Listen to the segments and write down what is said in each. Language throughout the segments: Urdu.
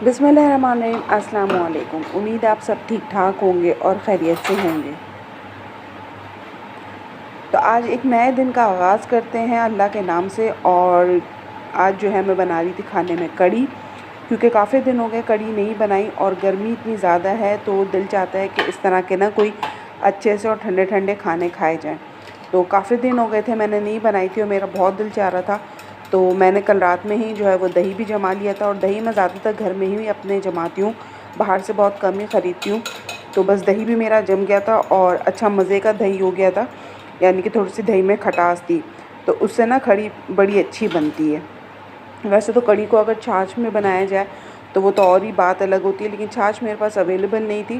بسم اللہ الرحمن الرحیم۔ السلام علیکم۔ امید ہے آپ سب ٹھیک ٹھاک ہوں گے اور خیریت سے ہوں گے۔ تو آج ایک نئے دن کا آغاز کرتے ہیں اللہ کے نام سے، اور آج جو ہے میں بنا رہی تھی کھانے میں کڑی، کیونکہ کافی دن ہو گئے کڑی نہیں بنائی اور گرمی اتنی زیادہ ہے تو دل چاہتا ہے کہ اس طرح کے نا کوئی اچھے سے اور ٹھنڈے ٹھنڈے کھانے کھائے جائیں۔ تو کافی دن ہو گئے تھے میں نے نہیں بنائی تھی اور میرا بہت دل چاہ رہا تھا، تو میں نے کل رات میں ہی جو ہے وہ دہی بھی جما لیا تھا، اور دہی میں زیادہ تر گھر میں ہی اپنے جماتی ہوں، باہر سے بہت کم ہی خریدتی ہوں۔ تو بس دہی بھی میرا جم گیا تھا اور اچھا مزے کا دہی ہو گیا تھا، یعنی کہ تھوڑی سی دہی میں کھٹاس تھی، تو اس سے نا کڑی بڑی اچھی بنتی ہے۔ ویسے تو کڑی کو اگر چھاچھ میں بنایا جائے تو وہ تو اور ہی بات الگ ہوتی ہے، لیکن چھاچھ میرے پاس اویلیبل نہیں تھی،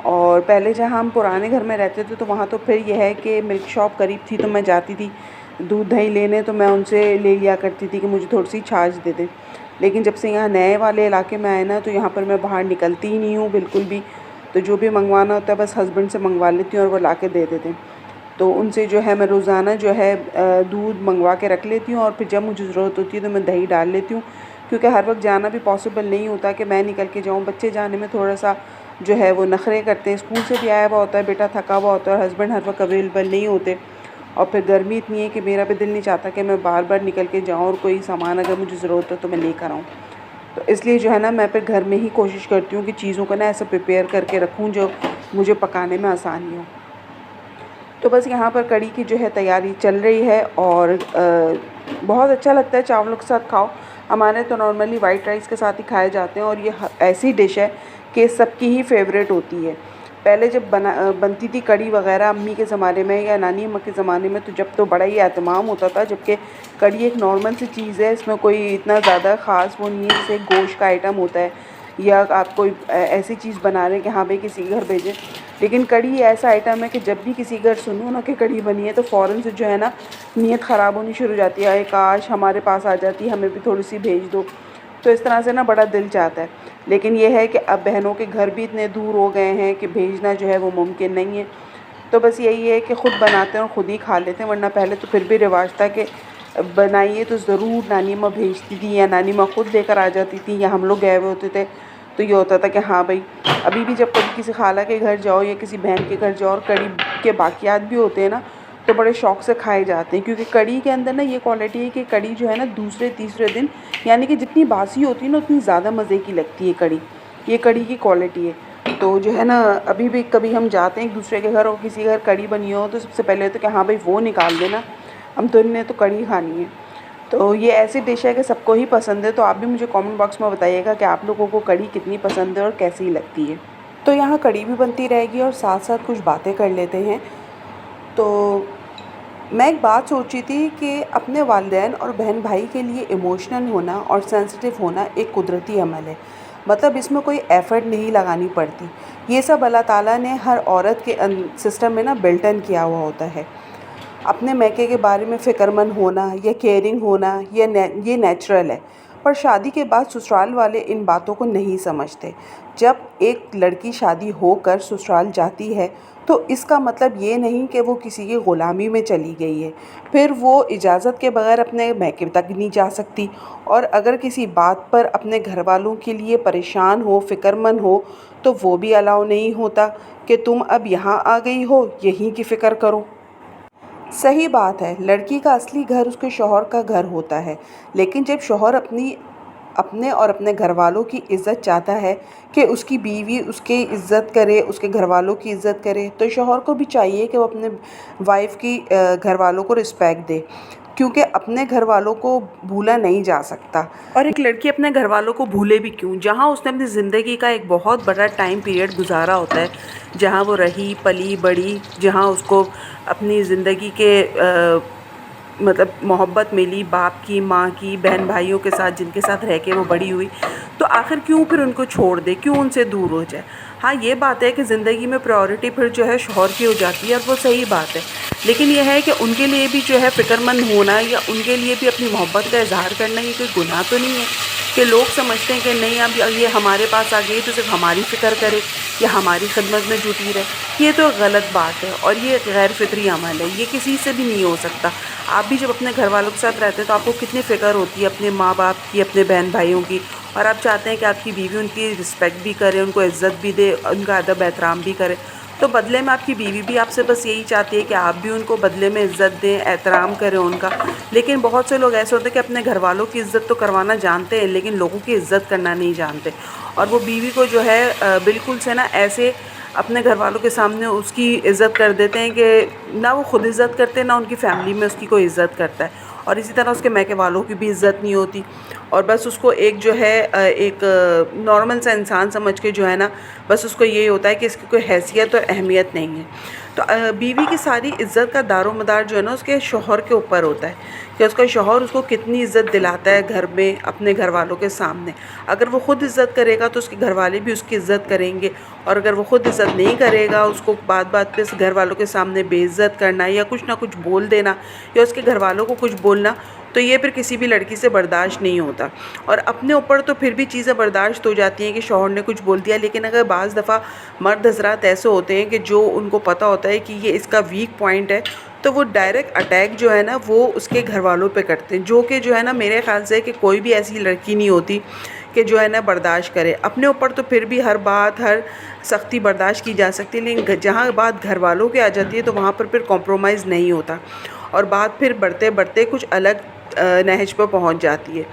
اور پہلے جہاں ہم پرانے گھر میں رہتے تھے تو وہاں تو پھر یہ ہے کہ ملک شاپ قریب تھی، تو میں جاتی تھی دودھ دہی لینے، تو میں ان سے لے لیا کرتی تھی کہ مجھے تھوڑی سی چھاچھ دے دیں۔ لیکن جب سے یہاں نئے والے علاقے میں آئے نا تو یہاں پر میں باہر نکلتی ہی نہیں ہوں بالکل بھی، تو جو بھی منگوانا ہوتا ہے بس ہسبینڈ سے منگوا لیتی ہوں اور وہ لا کے دے دیتے ہیں۔ تو ان سے جو ہے میں روزانہ جو ہے دودھ منگوا کے رکھ لیتی ہوں، اور پھر جب مجھے ضرورت ہوتی ہے تو میں دہی ڈال لیتی ہوں، کیونکہ ہر وقت جانا بھی پاسبل نہیں ہوتا کہ میں نکل کے جاؤں۔ بچے جانے میں تھوڑا سا جو ہے وہ نخرے کرتے ہیں، اسکول سے بھی آیا ہوا ہوتا ہے بیٹا، تھکا ہوا ہوتا ہے، اور ہسبینڈ ہر وقت اویلیبل نہیں ہوتے، اور پھر گرمی اتنی ہے کہ میرا بھی دل نہیں چاہتا کہ میں بار بار نکل کے جاؤں، اور کوئی سامان اگر مجھے ضرورت ہو تو میں لے کر آؤں۔ تو اس لیے جو ہے نا میں پھر گھر میں ہی کوشش کرتی ہوں کہ چیزوں کو نا ایسے پریپیئر کر کے رکھوں جو مجھے پکانے میں آسانی ہو۔ تو بس یہاں پر کڑی کی جو ہے تیاری چل رہی ہے، اور بہت اچھا لگتا ہے چاولوں کے ساتھ کھاؤ۔ ہمارے تو نارملی وائٹ رائس کے ساتھ ہی کھائے جاتے ہیں، اور یہ ایسی ڈش ہے کہ سب کی ہی فیوریٹ ہوتی ہے۔ پہلے جب بنتی تھی کڑی وغیرہ امی کے زمانے میں یا نانی اماں کے زمانے میں، تو جب تو بڑا ہی اہتمام ہوتا تھا، جبکہ کڑی ایک نارمل سی چیز ہے، اس میں کوئی اتنا زیادہ خاص وہ نہیں ہے، جیسے گوشت کا آئٹم ہوتا ہے یا آپ کوئی ایسی چیز بنا رہے ہیں کہ ہاں بھائی کسی کے گھر بھیجیں۔ لیکن کڑی ایسا آئٹم ہے کہ جب بھی کسی گھر سنو نا کہ کڑی بنی ہے تو فوراً سے جو ہے نا نیت خراب ہونی شروع ہو جاتی ہے، کاش ہمارے پاس آ جاتی، ہمیں بھی تھوڑی سی بھیج دو۔ تو اس طرح سے نا بڑا دل چاہتا ہے، لیکن یہ ہے کہ اب بہنوں کے گھر بھی اتنے دور ہو گئے ہیں کہ بھیجنا جو ہے وہ ممکن نہیں ہے۔ تو بس یہی ہے کہ خود بناتے ہیں اور خود ہی کھا لیتے ہیں، ورنہ پہلے تو پھر بھی رواج تھا کہ بنائیے تو ضرور نانی ماں بھیجتی تھی، یا نانی ماں خود لے کر آ جاتی تھی، یا ہم لوگ گئے ہوئے ہوتے تھے تو یہ ہوتا تھا کہ ہاں بھائی ابھی بھی جب کبھی کسی خالہ کے گھر جاؤ یا کسی بہن کے گھر جاؤ اور کڑی کے باقیات بھی ہوتے ہیں نا تو بڑے شوق سے کھائے جاتے ہیں، کیونکہ کڑی کے اندر نا یہ کوالٹی ہے کہ کڑی جو ہے نا دوسرے تیسرے دن، یعنی کہ جتنی باسی ہوتی ہے نا اتنی زیادہ مزے کی لگتی ہے کڑی، یہ کڑی کی کوالٹی ہے۔ تو جو ہے نا ابھی بھی کبھی ہم جاتے ہیں ایک دوسرے کے گھر اور کسی گھر کڑی بنی ہو تو سب سے پہلے تو کہ ہاں بھائی وہ نکال دینا، ہم تو نے تو کڑی کھانی ہے۔ تو یہ ایسی ڈش ہے کہ سب کو ہی پسند ہے، تو آپ بھی مجھے کامنٹ باکس میں بتائیے گا کہ آپ لوگوں کو کڑی کتنی پسند ہے اور کیسی لگتی ہے۔ تو یہاں کڑی بھی بنتی رہے گی اور ساتھ ساتھ کچھ باتیں کر لیتے ہیں۔ تو میں ایک بات سوچی تھی کہ اپنے والدین اور بہن بھائی کے لیے ایموشنل ہونا اور سینسٹیو ہونا ایک قدرتی عمل ہے، مطلب اس میں کوئی ایفرٹ نہیں لگانی پڑتی، یہ سب اللہ تعالیٰ نے ہر عورت کے سسٹم میں نا بلٹ ان کیا ہوا ہوتا ہے۔ اپنے میکے کے بارے میں فکر مند ہونا یا کیئرنگ ہونا یہ نیچرل ہے، پر شادی کے بعد سسرال والے ان باتوں کو نہیں سمجھتے۔ جب ایک لڑکی شادی ہو کر سسرال جاتی ہے تو اس کا مطلب یہ نہیں کہ وہ کسی کی غلامی میں چلی گئی ہے، پھر وہ اجازت کے بغیر اپنے میکے تک نہیں جا سکتی، اور اگر کسی بات پر اپنے گھر والوں کے لیے پریشان ہو، فکر مند ہو، تو وہ بھی الاؤ نہیں ہوتا کہ تم اب یہاں آ گئی ہو یہیں کی فکر کرو۔ صحیح بات ہے، لڑکی کا اصلی گھر اس کے شوہر کا گھر ہوتا ہے، لیکن جب شوہر اپنے اور اپنے گھر والوں کی عزت چاہتا ہے کہ اس کی بیوی اس کی عزت کرے، اس کے گھر والوں کی عزت کرے، تو شوہر کو بھی چاہیے کہ وہ اپنے وائف کی گھر والوں کو رسپیکٹ دے، کیونکہ اپنے گھر والوں کو بھولا نہیں جا سکتا، اور ایک لڑکی اپنے گھر والوں کو بھولے بھی کیوں جہاں اس نے اپنی زندگی کا ایک بہت بڑا ٹائم پیریڈ گزارا ہوتا ہے، جہاں وہ رہی پلی بڑی، جہاں اس کو اپنی زندگی کے مطلب محبت ملی، باپ کی، ماں کی، بہن بھائیوں کے ساتھ جن کے ساتھ رہ کے وہ بڑی ہوئی، تو آخر کیوں پھر ان کو چھوڑ دے، کیوں ان سے دور ہو جائے۔ ہاں یہ بات ہے کہ زندگی میں پریورٹی پھر جو ہے شوہر کی ہو جاتی ہے، اور وہ صحیح بات ہے، لیکن یہ ہے کہ ان کے لیے بھی جو ہے فکر مند ہونا یا ان کے لیے بھی اپنی محبت کا اظہار کرنا یہ کوئی گناہ تو نہیں ہے کہ لوگ سمجھتے ہیں کہ نہیں اب یہ ہمارے پاس آ گئی تو صرف ہماری فکر کرے یا ہماری خدمت میں جٹی رہے، یہ تو غلط بات ہے اور یہ غیر فطری عمل ہے، یہ کسی سے بھی نہیں ہو سکتا۔ آپ بھی جب اپنے گھر والوں کے ساتھ رہتے ہیں تو آپ کو کتنی فکر ہوتی ہے اپنے ماں باپ کی، اپنے بہن بھائیوں کی، اور آپ چاہتے ہیں کہ آپ کی بیوی ان کی رسپیکٹ بھی کرے، ان کو عزت بھی دے، ان کا ادب احترام بھی کرے. تو بدلے میں آپ کی بیوی بھی آپ سے بس یہی چاہتی ہے کہ آپ بھی ان کو بدلے میں عزت دیں، احترام کریں ان کا. لیکن بہت سے لوگ ایسے ہوتے ہیں کہ اپنے گھر والوں کی عزت تو کروانا جانتے ہیں لیکن لوگوں کی عزت کرنا نہیں جانتے، اور وہ بیوی کو جو ہے بالکل سے نا ایسے اپنے گھر والوں کے سامنے اس کی عزت کر دیتے ہیں کہ نہ وہ خود عزت کرتے ہیں، نہ ان کی فیملی میں اس کی کوئی عزت کرتا ہے، اور اسی طرح اس کے میکے والوں کی بھی عزت نہیں ہوتی، اور بس اس کو ایک جو ہے ایک نارمل سا انسان سمجھ کے جو ہے نا بس اس کو یہی ہوتا ہے کہ اس کی کوئی حیثیت اور اہمیت نہیں ہے. تو بیوی کی ساری عزت کا دار و مدار جو ہے نا اس کے شوہر کے اوپر ہوتا ہے کہ اس کا شوہر اس کو کتنی عزت دلاتا ہے گھر میں اپنے گھر والوں کے سامنے. اگر وہ خود عزت کرے گا تو اس کے گھر والے بھی اس کی عزت کریں گے، اور اگر وہ خود عزت نہیں کرے گا، اس کو بات بات پہ گھر والوں کے سامنے بے عزت کرنا یا کچھ نہ کچھ بول دینا یا اس کے گھر والوں کو کچھ بولنا، تو یہ پھر کسی بھی لڑکی سے برداشت نہیں ہوتا. اور اپنے اوپر تو پھر بھی چیزیں برداشت ہو جاتی ہیں کہ شوہر نے کچھ بول دیا، لیکن اگر بعض دفعہ مرد حضرات ایسے ہوتے ہیں کہ جو ان کو پتہ ہوتا ہے کہ یہ اس کا ویک پوائنٹ ہے، تو وہ ڈائریکٹ اٹیک جو ہے نا وہ اس کے گھر والوں پہ کرتے ہیں، جو کہ جو ہے نا میرے خیال سے کہ کوئی بھی ایسی لڑکی نہیں ہوتی کہ جو ہے نا برداشت کرے. اپنے اوپر تو پھر بھی ہر بات، ہر سختی برداشت کی جا سکتی ہے، لیکن جہاں بات گھر والوں کی آ جاتی ہے تو وہاں پر پھر کمپرومائز نہیں ہوتا، اور بات پھر بڑھتے بڑھتے کچھ الگ نہج پہ پہنچ جاتی ہے.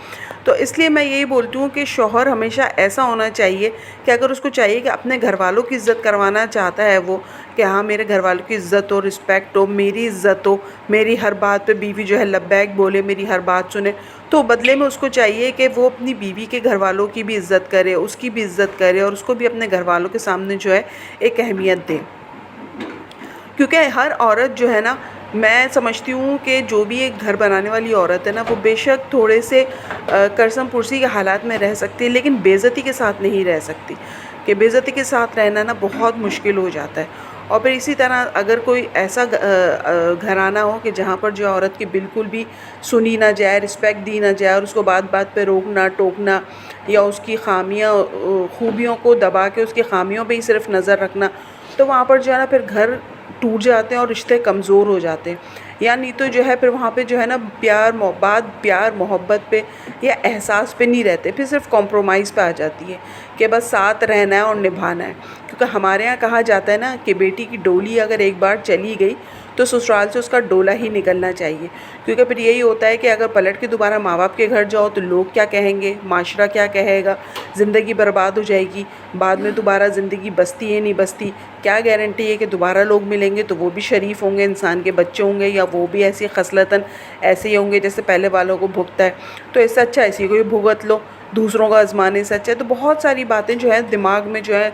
تو اس لیے میں یہی بولتی ہوں کہ شوہر ہمیشہ ایسا ہونا چاہیے کہ اگر اس کو چاہیے کہ اپنے گھر والوں کی عزت کروانا چاہتا ہے وہ، کہ ہاں میرے گھر والوں کی عزت ہو، رسپیکٹ ہو، میری عزت ہو، میری ہر بات پہ بیوی جو ہے لبیک بولے، میری ہر بات سنے، تو بدلے میں اس کو چاہیے کہ وہ اپنی بیوی کے گھر والوں کی بھی عزت کرے، اس کی بھی عزت کرے، اور اس کو بھی اپنے گھر والوں کے سامنے جو ہے ایک اہمیت دے. کیونکہ ہر عورت جو ہے نا، میں سمجھتی ہوں کہ جو بھی ایک گھر بنانے والی عورت ہے نا، وہ بے شک تھوڑے سے کرسم پرسی کے حالات میں رہ سکتی ہے لیکن بے عزتی کے ساتھ نہیں رہ سکتی، کہ بے عزتی کے ساتھ رہنا نا بہت مشکل ہو جاتا ہے. اور پھر اسی طرح اگر کوئی ایسا گھرانہ ہو کہ جہاں پر جو عورت کی بالکل بھی سنی نہ جائے، رسپیکٹ دی نہ جائے، اور اس کو بات بات پہ روکنا ٹوکنا یا اس کی خامیاں خوبیوں کو دبا کے اس کی خامیوں پہ ہی صرف نظر رکھنا، تو وہاں پر جو ہے نا پھر گھر ٹوٹ جاتے ہیں اور رشتے کمزور ہو جاتے ہیں. یا نہیں تو جو ہے پھر وہاں پہ جو ہے نا پیار محبت پہ یا احساس پہ نہیں رہتے، پھر صرف کمپرومائز پہ آ جاتی ہے کہ بس ساتھ رہنا ہے اور نبھانا ہے. کیونکہ ہمارے ہاں کہا جاتا ہے نا کہ بیٹی کی ڈولی اگر ایک بار چلی گئی تو سسرال سے اس کا ڈولا ہی نکلنا چاہیے، کیونکہ پھر یہی ہوتا ہے کہ اگر پلٹ کے دوبارہ ماں باپ کے گھر جاؤ تو لوگ کیا کہیں گے، معاشرہ کیا کہے گا، زندگی برباد ہو جائے گی، بعد میں دوبارہ زندگی بستی ہے نہیں بستی، کیا گارنٹی ہے کہ دوبارہ لوگ ملیں گے تو وہ بھی شریف ہوں گے، انسان کے بچے ہوں گے، یا وہ بھی ایسی خصلتاً ایسے ہی ہوں گے جیسے پہلے والوں کو بھگتا ہے. تو اس سے اچھا اسی کو ہی بھگت لو، دوسروں کا آزمانے سے اچھا ہے. تو بہت ساری باتیں جو ہے دماغ میں جو ہے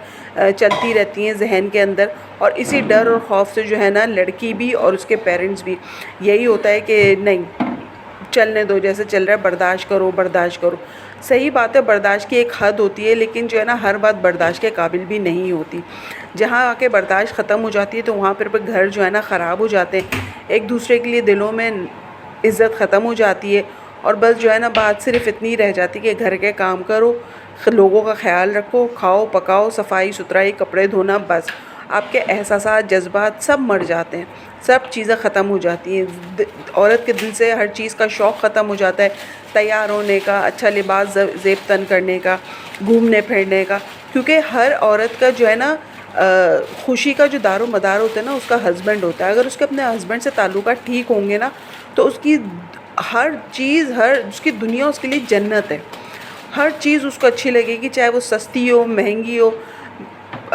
چلتی رہتی ہیں ذہن کے اندر، اور اسی ڈر اور خوف سے جو ہے نا لڑکی بھی اور اس کے پیرنٹس بھی یہی ہوتا ہے کہ نہیں چلنے دو، جیسے چل رہا ہے برداشت کرو برداشت کرو. صحیح بات ہے، برداشت کی ایک حد ہوتی ہے، لیکن جو ہے نا ہر بات برداشت کے قابل بھی نہیں ہوتی. جہاں آ کے برداشت ختم ہو جاتی ہے تو وہاں پھر گھر جو ہے نا خراب ہو جاتے ہیں، ایک دوسرے کے لیے دلوں میں عزت ختم ہو جاتی ہے، اور بس جو ہے نا بات صرف اتنی رہ جاتی کہ گھر کے کام کرو، لوگوں کا خیال رکھو، کھاؤ پکاؤ، صفائی ستھرائی، کپڑے دھونا، بس آپ کے احساسات جذبات سب مر جاتے ہیں، سب چیزیں ختم ہو جاتی ہیں. عورت کے دل سے ہر چیز کا شوق ختم ہو جاتا ہے، تیار ہونے کا، اچھا لباس زیب تن کرنے کا، گھومنے پھرنے کا. کیونکہ ہر عورت کا جو ہے نا خوشی کا جو دار و مدار ہوتا ہے نا اس کا ہسبینڈ ہوتا ہے. اگر اس کے اپنے ہسبینڈ سے تعلقات ٹھیک ہوں گے نا تو اس کی ہر چیز، اس کی دنیا اس کے لیے جنت ہے. ہر چیز اس کو اچھی لگے گی، چاہے وہ سستی ہو مہنگی ہو،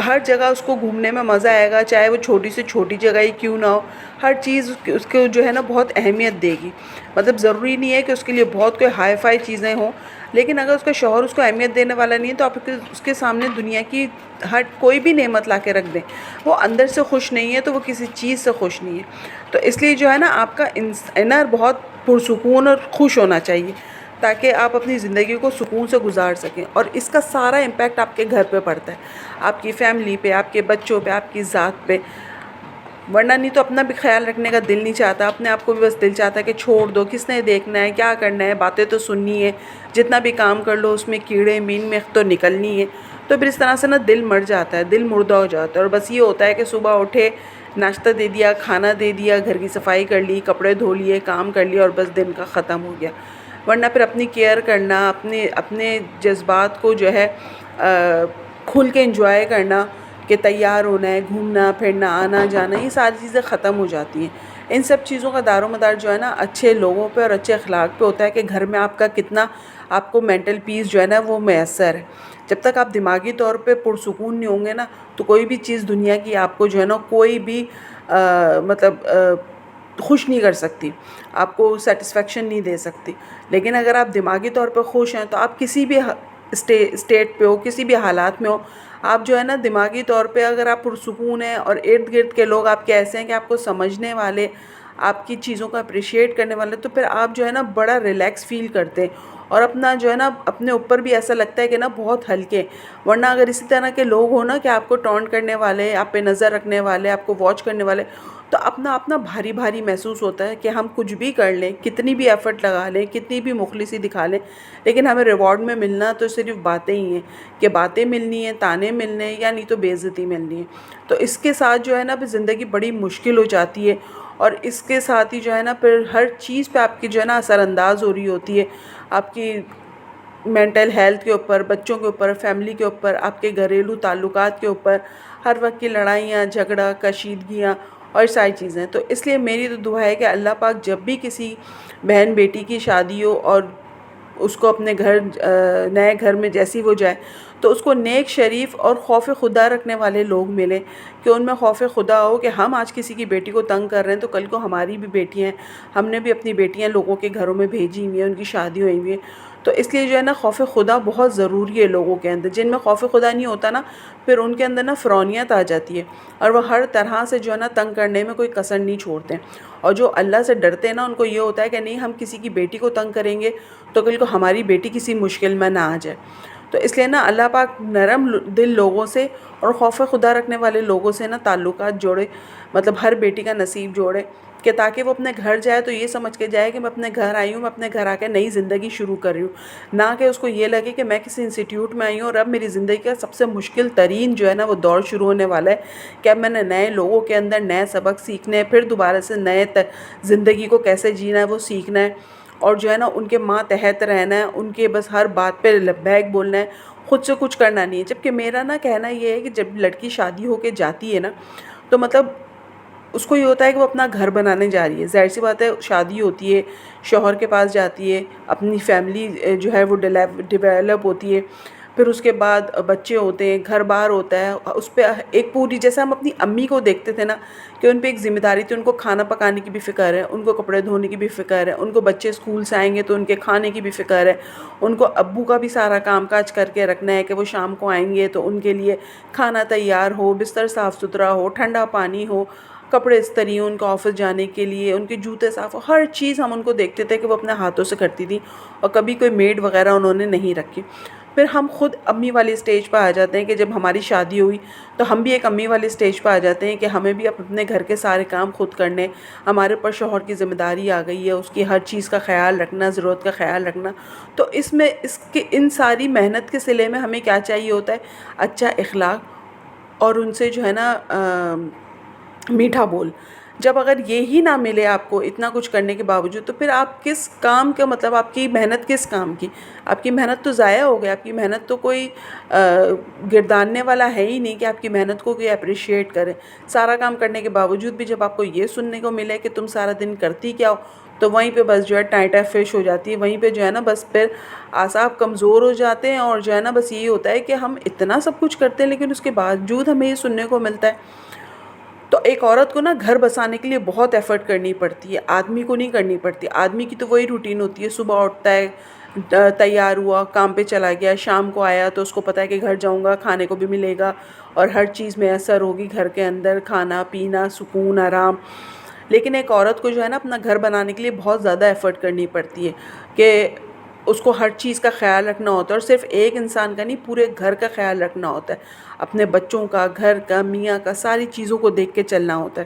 ہر جگہ اس کو گھومنے میں مزہ آئے گا، چاہے وہ چھوٹی سے چھوٹی جگہ ہی کیوں نہ ہو. ہر چیز اس کو جو ہے نا بہت اہمیت دے گی. مطلب ضروری نہیں ہے کہ اس کے لیے بہت کوئی ہائی فائی چیزیں ہوں، لیکن اگر اس کا شوہر اس کو اہمیت دینے والا نہیں ہے تو آپ اس کے سامنے دنیا کی ہر کوئی بھی نعمت لا کے رکھ دیں، وہ اندر سے خوش نہیں ہے تو وہ کسی چیز سے خوش نہیں ہے. تو اس لیے جو ہے نا آپ کا انر بہت پرسکون اور خوش ہونا چاہیے تاکہ آپ اپنی زندگی کو سکون سے گزار سکیں. اور اس کا سارا امپیکٹ آپ کے گھر پہ پڑتا ہے، آپ کی فیملی پہ، آپ کے بچوں پہ، آپ کی ذات پہ. ورنہ نہیں تو اپنا بھی خیال رکھنے کا دل نہیں چاہتا، اپنے آپ کو بھی بس دل چاہتا ہے کہ چھوڑ دو، کس نے دیکھنا ہے، کیا کرنا ہے، باتیں تو سننی ہے، جتنا بھی کام کر لو اس میں کیڑے مین میں تو نکلنی ہے. تو پھر اس طرح سے نا دل مر جاتا ہے، دل مردہ ہو جاتا ہے، اور بس یہ ہوتا ہے کہ صبح اٹھے ناشتہ دے دیا، کھانا دے دیا، گھر کی صفائی کر لی، کپڑے دھو لیے، کام کر لیا اور بس دن کا ختم ہو گیا. ورنہ پھر اپنی کیئر کرنا، اپنے جذبات کو جو ہے کھل کے انجوائے کرنا، کہ تیار ہونا ہے، گھومنا پھرنا، آنا جانا، یہ ساری چیزیں ختم ہو جاتی ہیں. ان سب چیزوں کا دار و مدار جو ہے نا اچھے لوگوں پہ اور اچھے اخلاق پہ ہوتا ہے، کہ گھر میں آپ کا کتنا آپ کو مینٹل پیس جو ہے نا وہ میسر ہے. جب تک آپ دماغی طور پہ پرسکون نہیں ہوں گے نا، تو کوئی بھی چیز دنیا کی آپ کو جو ہے نا کوئی بھی خوش نہیں کر سکتی، آپ کو سیٹسفیکشن نہیں دے سکتی. لیکن اگر آپ دماغی طور پہ خوش ہیں تو آپ کسی بھی اسٹیٹ پہ ہو، کسی بھی حالات میں ہو، آپ جو ہے نا دماغی طور پہ اگر آپ پرسکون ہیں اور ارد گرد کے لوگ آپ کے ایسے ہیں کہ آپ کو سمجھنے والے، آپ کی چیزوں کو اپریشیٹ کرنے والے، تو پھر آپ جو ہے نا بڑا ریلیکس فیل کرتے ہیں اور اپنا جو ہے نا اپنے اوپر بھی ایسا لگتا ہے کہ نا بہت ہلکے. ورنہ اگر اسی طرح کے لوگ ہوں نا کہ آپ کو ٹونٹ کرنے والے، آپ پہ نظر رکھنے والے، آپ کو واچ کرنے والے، تو اپنا بھاری بھاری محسوس ہوتا ہے کہ ہم کچھ بھی کر لیں، کتنی بھی ایفرٹ لگا لیں، کتنی بھی مخلصی دکھا لیں، لیکن ہمیں ریوارڈ میں ملنا تو صرف باتیں ہی ہیں، کہ باتیں ملنی ہیں، تانے ملنے ہیں، یا نہیں تو بے عزتی ملنی ہے. تو اس کے ساتھ جو ہے نا پھر زندگی بڑی مشکل ہو جاتی ہے. اور اس کے ساتھ ہی جو ہے نا پھر ہر چیز پہ آپ کی جو ہے نا اثر انداز ہو رہی ہوتی ہے، آپ کی مینٹل ہیلتھ کے اوپر، بچوں کے اوپر، فیملی کے اوپر، آپ کے گھریلو تعلقات کے اوپر، ہر وقت کی لڑائیاں، جھگڑا، کشیدگیاں اور ساری چیزیں. تو اس لیے میری تو دعا ہے کہ اللہ پاک جب بھی کسی بہن بیٹی کی شادی ہو اور اس کو اپنے نئے گھر میں جیسی وہ جائے، تو اس کو نیک، شریف اور خوف خدا رکھنے والے لوگ ملیں، کہ ان میں خوف خدا ہو، کہ ہم آج کسی کی بیٹی کو تنگ کر رہے ہیں تو کل کو ہماری بھی بیٹیاں ہیں، ہم نے بھی اپنی بیٹیاں لوگوں کے گھروں میں بھیجی ہوئی ہیں، ان کی شادی ہوئی ہوئی ہے. تو اس لیے جو ہے نا خوف خدا بہت ضروری ہے لوگوں کے اندر. جن میں خوف خدا نہیں ہوتا نا، پھر ان کے اندر نا فرونیت آ جاتی ہے، اور وہ ہر طرح سے جو ہے نا تنگ کرنے میں کوئی کسر نہیں چھوڑتے. اور جو اللہ سے ڈرتے ہیں نا، ان کو یہ ہوتا ہے کہ نہیں، ہم کسی کی بیٹی کو تنگ کریں گے تو کل کو ہماری بیٹی کسی مشکل میں نہ آ جائے. تو اس لیے نا اللہ پاک نرم دل لوگوں سے اور خوف خدا رکھنے والے لوگوں سے نا تعلقات جوڑے، مطلب ہر بیٹی کا نصیب جوڑے، کہ تاکہ وہ اپنے گھر جائے تو یہ سمجھ کے جائے کہ میں اپنے گھر آئی ہوں، میں اپنے گھر آ کے نئی زندگی شروع کر رہی ہوں. نہ کہ اس کو یہ لگے کہ میں کسی انسٹیٹیوٹ میں آئی ہوں اور اب میری زندگی کا سب سے مشکل ترین جو ہے نا وہ دور شروع ہونے والا ہے، کہ اب میں نے نئے لوگوں کے اندر نئے سبق سیکھنے ہیں، پھر دوبارہ سے نئے زندگی کو کیسے جینا ہے وہ سیکھنا ہے، اور جو ہے نا ان کے ماتحت رہنا ہے، ان کے بس ہر بات پہ لبیک بولنا ہے، خود سے کچھ کرنا نہیں ہے. جبکہ میرا نا کہنا یہ ہے کہ جب لڑکی شادی ہو کے جاتی ہے نا، تو مطلب اس کو یہ ہوتا ہے کہ وہ اپنا گھر بنانے جا رہی ہے. ظاہر سی بات ہے، شادی ہوتی ہے، شوہر کے پاس جاتی ہے، اپنی فیملی جو ہے وہ ڈیولپ ہوتی ہے، پھر اس کے بعد بچے ہوتے ہیں، گھر بار ہوتا ہے، اس پہ ایک پوری، جیسے ہم اپنی امی کو دیکھتے تھے نا کہ ان پہ ایک ذمہ داری تھی، ان کو کھانا پکانے کی بھی فکر ہے، ان کو کپڑے دھونے کی بھی فکر ہے، ان کو بچے اسکول سے آئیں گے تو ان کے کھانے کی بھی فکر ہے، ان کو ابو کا بھی سارا کام کاج کر کے رکھنا ہے کہ وہ شام کو آئیں گے تو ان کے لیے کھانا تیار ہو، بستر صاف ستھرا ہو، ٹھنڈا پانی ہو، کپڑے استری ہوں ان کو آفس جانے کے لیے، ان کے جوتے صاف ہو. ہر چیز ہم ان کو دیکھتے تھے کہ وہ اپنے ہاتھوں سے کرتی تھی، اور کبھی کوئی میڈ وغیرہ انہوں نے نہیں رکھی. پھر ہم خود امی والی سٹیج پہ آ جاتے ہیں کہ جب ہماری شادی ہوئی تو ہم بھی ایک امی والی سٹیج پہ آ جاتے ہیں کہ ہمیں بھی اپنے گھر کے سارے کام خود کرنے، ہمارے اوپر شوہر کی ذمہ داری آ گئی ہے، اس کی ہر چیز کا خیال رکھنا، ضرورت کا خیال رکھنا. تو اس میں ان ساری محنت کے صلے میں ہمیں کیا چاہیے ہوتا ہے؟ اچھا اخلاق، اور ان سے جو ہے نا میٹھا بول. جب اگر یہی نہ ملے آپ کو اتنا کچھ کرنے کے باوجود، تو پھر آپ کس کام کا، مطلب آپ کی محنت کس کام کی؟ آپ کی محنت تو ضائع ہو گئی. آپ کی محنت تو کوئی گرداننے والا ہے ہی نہیں کہ آپ کی محنت کو کوئی اپریشیٹ کرے. سارا کام کرنے کے باوجود بھی جب آپ کو یہ سننے کو ملے کہ تم سارا دن کرتی کیا ہو، تو وہیں پہ بس جو ہے ٹائٹا فش ہو جاتی ہے. وہیں پہ جو ہے نا بس پھر اعصاب کمزور ہو جاتے ہیں، اور جو ہے نا بس یہی ہوتا ہے کہ ہم اتنا سب کچھ کرتے ہیں لیکن اس کے باوجود ہمیں یہ سننے کو ملتا ہے. تو ایک عورت کو نا گھر بسانے کے لیے بہت ایفرٹ کرنی پڑتی ہے، آدمی کو نہیں کرنی پڑتی. آدمی کی تو وہی روٹین ہوتی ہے، صبح اٹھتا ہے، تیار ہوا، کام پہ چلا گیا، شام کو آیا تو اس کو پتہ ہے کہ گھر جاؤں گا، کھانے کو بھی ملے گا اور ہر چیز میسر ہوگی گھر کے اندر، کھانا پینا، سکون، آرام. لیکن ایک عورت کو جو ہے نا اپنا گھر بنانے کے لیے بہت زیادہ ایفرٹ کرنی پڑتی ہے، کہ اس کو ہر چیز کا خیال رکھنا ہوتا ہے، اور صرف ایک انسان کا نہیں، پورے گھر کا خیال رکھنا ہوتا ہے، اپنے بچوں کا، گھر کا، میاں کا، ساری چیزوں کو دیکھ کے چلنا ہوتا ہے.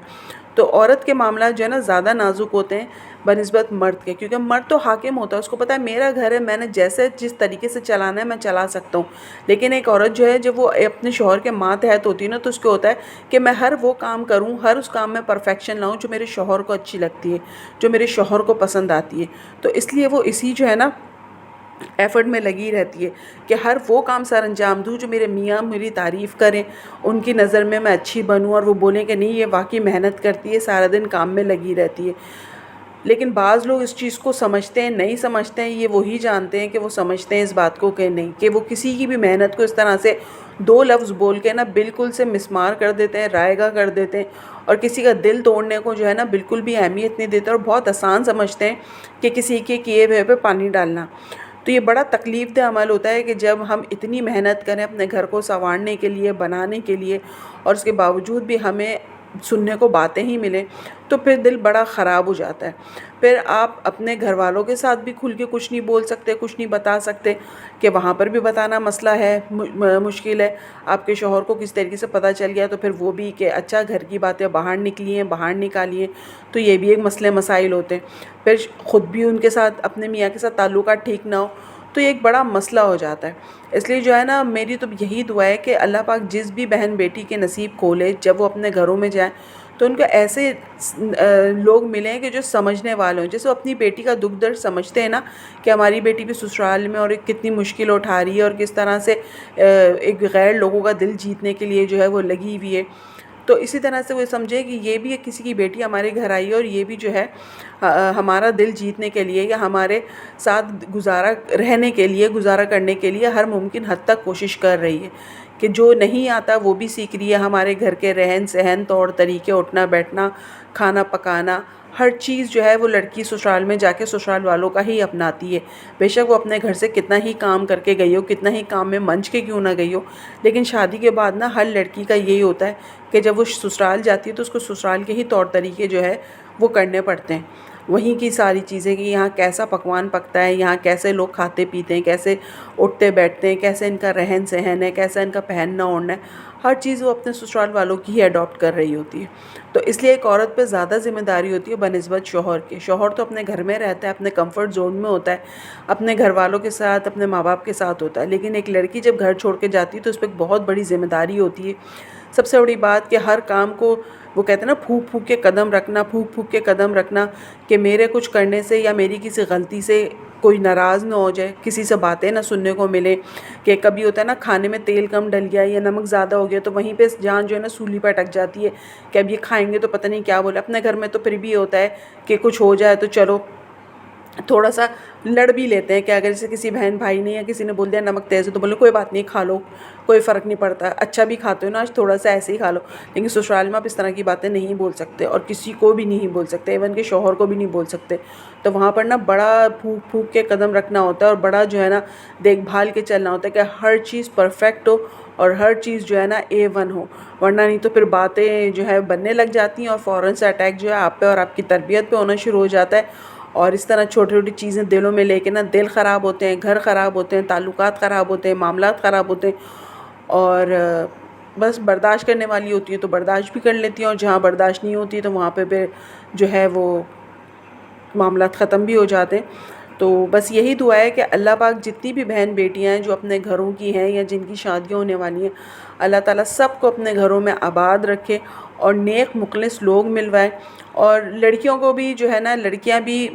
تو عورت کے معاملات جو ہے نا زیادہ نازک ہوتے ہیں بنسبت مرد کے، کیونکہ مرد تو حاکم ہوتا ہے، اس کو پتہ ہے میرا گھر ہے، میں نے جس طریقے سے چلانا ہے میں چلا سکتا ہوں. لیکن ایک عورت جو ہے جب وہ اپنے شوہر کے ماتحت ہوتی ہے نا، تو اس کو ہوتا ہے کہ میں ہر وہ کام کروں، ہر اس کام میں پرفیکشن لاؤں جو میرے شوہر کو اچھی لگتی ہے، جو میرے شوہر کو پسند آتی ہے. تو اس لیے وہ اسی جو ہے نا ایفرٹ میں لگی رہتی ہے کہ ہر وہ کام سر انجام دوں جو میرے میاں میری تعریف کریں، ان کی نظر میں اچھی بنوں، اور وہ بولیں کہ نہیں یہ واقعی محنت کرتی ہے، سارا دن کام میں لگی رہتی ہے. لیکن بعض لوگ اس چیز کو سمجھتے ہیں، نہیں سمجھتے ہیں، یہ وہی جانتے ہیں کہ وہ سمجھتے ہیں اس بات کو کہ نہیں، کہ وہ کسی کی بھی محنت کو اس طرح سے دو لفظ بول کے نا بالکل سے مسمار کر دیتے ہیں، رائگاں کر دیتے ہیں، اور کسی کا دل توڑنے کو جو ہے نا بالکل بھی اہمیت نہیں دیتے، اور بہت آسان سمجھتے ہیں کہ کسی کے کیے ہوئے پہ پانی ڈالنا. تو یہ بڑا تکلیف دہ عمل ہوتا ہے کہ جب ہم اتنی محنت کریں اپنے گھر کو سنوارنے کے لیے، بنانے کے لیے، اور اس کے باوجود بھی ہمیں سننے کو باتیں ہی ملیں، تو پھر دل بڑا خراب ہو جاتا ہے. پھر آپ اپنے گھر والوں کے ساتھ بھی کھل کے کچھ نہیں بول سکتے، کچھ نہیں بتا سکتے، کہ وہاں پر بھی بتانا مسئلہ ہے، مشکل ہے. آپ کے شوہر کو کس طریقے سے پتہ چل گیا تو پھر وہ بھی کہ اچھا گھر کی باتیں باہر نکلی ہیں، باہر نکالی ہیں، تو یہ بھی ایک مسئلے مسائل ہوتے ہیں. پھر خود بھی ان کے ساتھ، اپنے میاں کے ساتھ تعلقات ٹھیک نہ ہو تو یہ ایک بڑا مسئلہ ہو جاتا ہے. اس لیے جو ہے نا میری تو یہی دعا ہے کہ اللہ پاک جس بھی بہن بیٹی کے نصیب کھولے، جب وہ اپنے گھروں میں جائیں تو ان کو ایسے لوگ ملیں کہ جو سمجھنے والے ہوں، جیسے وہ اپنی بیٹی کا دکھ درد سمجھتے ہیں نا، کہ ہماری بیٹی بھی سسرال میں اور ایک کتنی مشکل اٹھا رہی ہے، اور کس طرح سے ایک غیر لوگوں کا دل جیتنے کے لیے جو ہے وہ لگی ہوئی ہے. تو اسی طرح سے وہ سمجھے کہ یہ بھی کسی کی بیٹی ہمارے گھر آئی ہے، اور یہ بھی جو ہے ہمارا دل جیتنے کے لیے یا ہمارے ساتھ رہنے کے لیے، گزارا کرنے کے لیے ہر ممکن حد تک کوشش کر رہی ہے، کہ جو نہیں آتا وہ بھی سیکھ رہی ہے، ہمارے گھر کے رہن سہن، طور طریقے، اٹھنا بیٹھنا، کھانا پکانا، ہر چیز جو ہے وہ لڑکی سسرال میں جا کے سسرال والوں کا ہی اپناتی ہے. بے شک وہ اپنے گھر سے کتنا ہی کام کر کے گئی ہو، کتنا ہی کام میں منچ کے کیوں نہ گئی ہو، لیکن شادی کے بعد نا ہر لڑکی کا یہی ہوتا ہے کہ جب وہ سسرال جاتی ہے تو اس کو سسرال کے ہی طور طریقے جو ہے وہ کرنے پڑتے ہیں. وہیں کی ساری چیزیں، کہ یہاں کیسا پکوان پکتا ہے، یہاں کیسے لوگ کھاتے پیتے ہیں، کیسے اٹھتے بیٹھتے ہیں، کیسے ان کا رہن سہن ہے، کیسا ان کا پہننا اوڑھنا ہے، ہر چیز وہ اپنے سسرال والوں کی ہی اڈاپٹ کر رہی ہوتی ہے. تو اس لیے ایک عورت پہ زیادہ ذمہ داری ہوتی ہے بنسبت شوہر کے. شوہر تو اپنے گھر میں رہتا ہے، اپنے کمفرٹ زون میں ہوتا ہے، اپنے گھر والوں کے ساتھ، اپنے ماں باپ کے ساتھ ہوتا ہے. لیکن ایک لڑکی جب گھر چھوڑ کے جاتی ہے تو اس پہ ایک بہت بڑی ذمہ داری ہوتی ہے. سب سے بڑی بات کہ ہر کام کو وہ کہتے ہیں نا پھونک پھونک کے قدم رکھنا، پھونک پھونک کے قدم رکھنا، کہ میرے کچھ کرنے سے یا میری کسی غلطی سے کوئی ناراض نہ ہو جائے، کسی سے باتیں نہ سننے کو ملے. کہ کبھی ہوتا ہے نا کھانے میں تیل کم ڈل گیا یا نمک زیادہ ہو گیا تو وہیں پہ جان جو ہے نا سولی پہ اٹک جاتی ہے کہ اب یہ کھائیں گے تو پتہ نہیں کیا بولے. اپنے گھر میں تو پھر بھی ہوتا ہے کہ کچھ ہو جائے تو چلو تھوڑا سا لڑ بھی لیتے ہیں، کہ اگر جیسے کسی بہن بھائی نے یا کسی نے بول دیا نمک تیز ہے تو بولے کوئی بات نہیں کھا لو، کوئی فرق نہیں پڑتا، اچھا بھی کھاتے ہو نا آج تھوڑا سا ایسے ہی کھا لو. لیکن سسرال میں آپ اس طرح کی باتیں نہیں بول سکتے، اور کسی کو بھی نہیں بول سکتے، ایون کہ شوہر کو بھی نہیں بول سکتے. تو وہاں پر نا بڑا پھونک پھونک کے قدم رکھنا ہوتا ہے، اور بڑا جو ہے نا دیکھ بھال کے چلنا ہوتا ہے کہ ہر چیز پرفیکٹ ہو اور ہر چیز جو ہے نا A1 ہو. ورنہ نہیں تو پھر باتیں جو ہے بننے لگ جاتی ہیں، اور فوراً سے اٹیک جو ہے آپ پہ اور آپ کی تربیت پہ ہونا شروع ہو جاتا ہے. اور اس طرح چھوٹی چھوٹی چیزیں دلوں میں لے کے نا دل خراب ہوتے ہیں، گھر خراب ہوتے ہیں، تعلقات خراب ہوتے ہیں، معاملات خراب ہوتے ہیں. اور بس برداشت کرنے والی ہوتی ہیں تو برداشت بھی کر لیتی ہیں، اور جہاں برداشت نہیں ہوتی تو وہاں پہ جو ہے وہ معاملات ختم بھی ہو جاتے ہیں. تو بس یہی دعا ہے کہ اللہ پاک جتنی بھی بہن بیٹیاں ہیں جو اپنے گھروں کی ہیں یا جن کی شادیاں ہونے والی ہیں، اللہ تعالیٰ سب کو اپنے گھروں میں آباد رکھے اور نیک مخلص لوگ ملوائے. اور لڑکیوں کو بھی جو ہے نا، لڑکیاں بھی،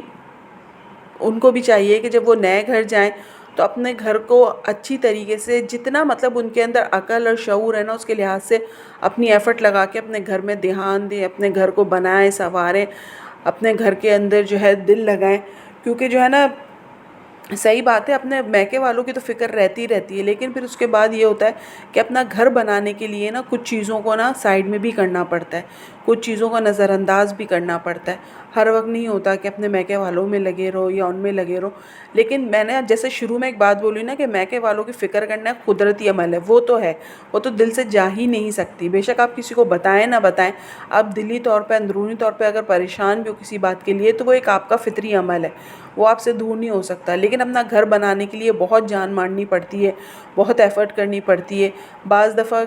ان کو بھی چاہیے کہ جب وہ نئے گھر جائیں تو اپنے گھر کو اچھی طریقے سے، جتنا مطلب ان کے اندر عقل اور شعور ہے نا اس کے لحاظ سے اپنی ایفرٹ لگا کے اپنے گھر میں دھیان دیں، اپنے گھر کو بنائیں سنواریں، اپنے گھر کے اندر جو ہے دل لگائیں. کیونکہ جو ہے نا صحیح بات ہے اپنے میکے والوں کی تو فکر رہتی ہے، لیکن پھر اس کے بعد یہ ہوتا ہے کہ اپنا گھر بنانے کے لیے نا کچھ چیزوں کو نا سائیڈ میں بھی کرنا پڑتا ہے، کچھ چیزوں کا نظر انداز بھی کرنا پڑتا ہے. ہر وقت نہیں ہوتا کہ اپنے میکے والوں میں لگے رہو یا ان میں لگے رہو. لیکن میں نے جیسے شروع میں ایک بات بولی نا کہ میکے والوں کی فکر کرنا ایک قدرتی عمل ہے، وہ تو ہے، وہ تو دل سے جا ہی نہیں سکتی. بے شک آپ کسی کو بتائیں نہ بتائیں، آپ دلی طور پہ، اندرونی طور پہ اگر پریشان بھی ہو کسی بات کے لیے تو وہ ایک آپ کا فطری عمل ہے، وہ آپ سے دور نہیں ہو سکتا. لیکن اپنا گھر بنانے کے لیے بہت جان مارنی پڑتی ہے، بہت ایفرٹ کرنی پڑتی ہے. بعض دفعہ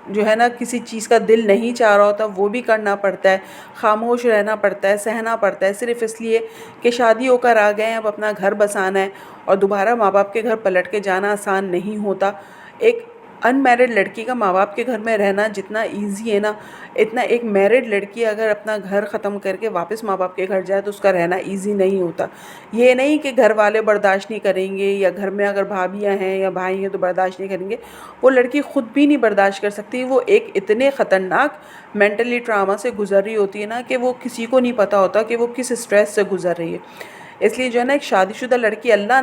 جو ہے نا کسی چیز کا دل نہیں چاہ رہا ہوتا وہ بھی کرنا پڑتا ہے، خاموش رہنا پڑتا ہے، سہنا پڑتا ہے، صرف اس لیے کہ شادی ہو کر آ گئے ہیں، اب اپنا گھر بسانا ہے، اور دوبارہ ماں باپ کے گھر پلٹ کے جانا آسان نہیں ہوتا۔ ایک ان میرڈ لڑکی کا ماں باپ کے گھر میں رہنا جتنا ایزی ہے نا، اتنا ایک میرڈ لڑکی اگر اپنا گھر ختم کر کے واپس ماں باپ کے گھر جائے تو اس کا رہنا ایزی نہیں ہوتا۔ یہ نہیں کہ گھر والے برداشت نہیں کریں گے، یا گھر میں اگر بھابیاں ہیں یا بھائی ہیں تو برداشت نہیں کریں گے، وہ لڑکی خود بھی نہیں برداشت کر سکتی۔ وہ ایک اتنے خطرناک مینٹلی ٹراما سے گزر رہی ہوتی ہے نا کہ وہ کسی کو نہیں پتہ ہوتا کہ وہ کس اسٹریس سے گزر رہی ہے۔ اس لیے جو ہے نا ایک شادی شدہ لڑکی، اللہ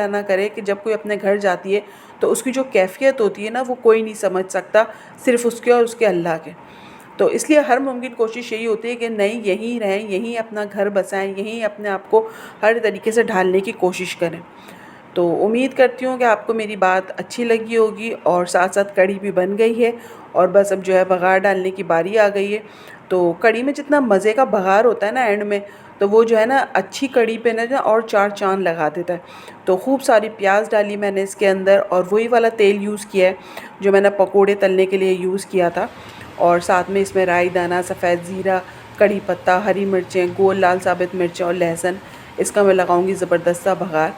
نہ کرے کہ جب کوئی اپنے گھر جاتی ہے تو اس کی جو کیفیت ہوتی ہے نا وہ کوئی نہیں سمجھ سکتا، صرف اس کے اور اس کے اللہ کے۔ تو اس لیے ہر ممکن کوشش یہی ہوتی ہے کہ نہیں، یہیں رہیں، یہیں اپنا گھر بسائیں، یہیں اپنے آپ کو ہر طریقے سے ڈھالنے کی کوشش کریں۔ تو امید کرتی ہوں کہ آپ کو میری بات اچھی لگی ہوگی، اور ساتھ ساتھ کڑی بھی بن گئی ہے، اور بس اب جو ہے بگھار ڈالنے کی باری آ گئی ہے۔ تو کڑی میں جتنا مزے کا بگھار ہوتا ہے نا اینڈ میں، تو وہ جو ہے نا اچھی کڑی پہ نا اور چار چاند لگا دیتا ہے۔ تو خوب ساری پیاز ڈالی میں نے اس کے اندر، اور وہی والا تیل یوز کیا ہے جو میں نے پکوڑے تلنے کے لیے یوز کیا تھا، اور ساتھ میں اس میں رائی دانہ، سفید زیرہ، کڑی پتہ، ہری مرچیں، گول لال ثابت مرچیں اور لہسن، اس کا میں لگاؤں گی زبردست سا بگھار۔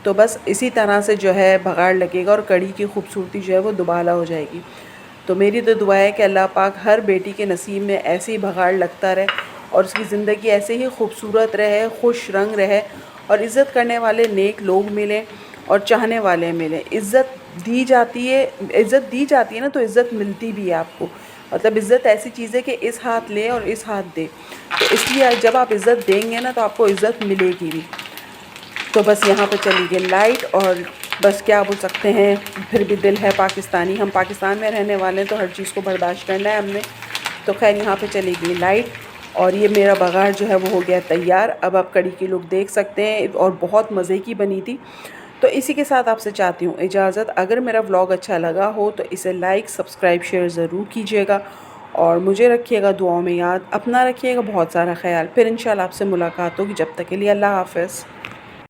تو بس اسی طرح سے جو ہے بگھار لگے گا اور کڑی کی خوبصورتی جو ہے وہ دوبالا ہو جائے گی۔ تو میری تو دعا ہے کہ اللہ پاک ہر بیٹی کے نصیب میں ایسے ہی بگھار لگتا رہے، اور اس کی زندگی ایسے ہی خوبصورت رہے، خوش رنگ رہے، اور عزت کرنے والے نیک لوگ ملیں اور چاہنے والے ملیں۔ عزت دی جاتی ہے نا تو عزت ملتی بھی ہے آپ کو۔ مطلب عزت ایسی چیز ہے کہ اس ہاتھ لے اور اس ہاتھ دے، تو اس لیے جب آپ عزت دیں گے نا تو آپ کو عزت ملے گی بھی۔ تو بس یہاں پہ چلی گئی لائٹ، اور بس کیا بول سکتے ہیں، پھر بھی دل ہے پاکستانی، ہم پاکستان میں رہنے والے ہیں تو ہر چیز کو برداشت کرنا ہے ہم نے۔ تو خیر یہاں پہ چلی گئی لائٹ، اور یہ میرا بگھار جو ہے وہ ہو گیا تیار۔ اب آپ کڑی کی لوگ دیکھ سکتے ہیں، اور بہت مزے کی بنی تھی۔ تو اسی کے ساتھ آپ سے چاہتی ہوں اجازت۔ اگر میرا ولاگ اچھا لگا ہو تو اسے لائک، سبسکرائب، شیئر ضرور کیجیے گا، اور مجھے رکھیے گا دعاؤں میں یاد، اپنا رکھیے گا بہت سارا خیال۔ پھر انشاءاللہ آپ سے ملاقات ہوگی، جب تک کے لیے اللہ حافظ۔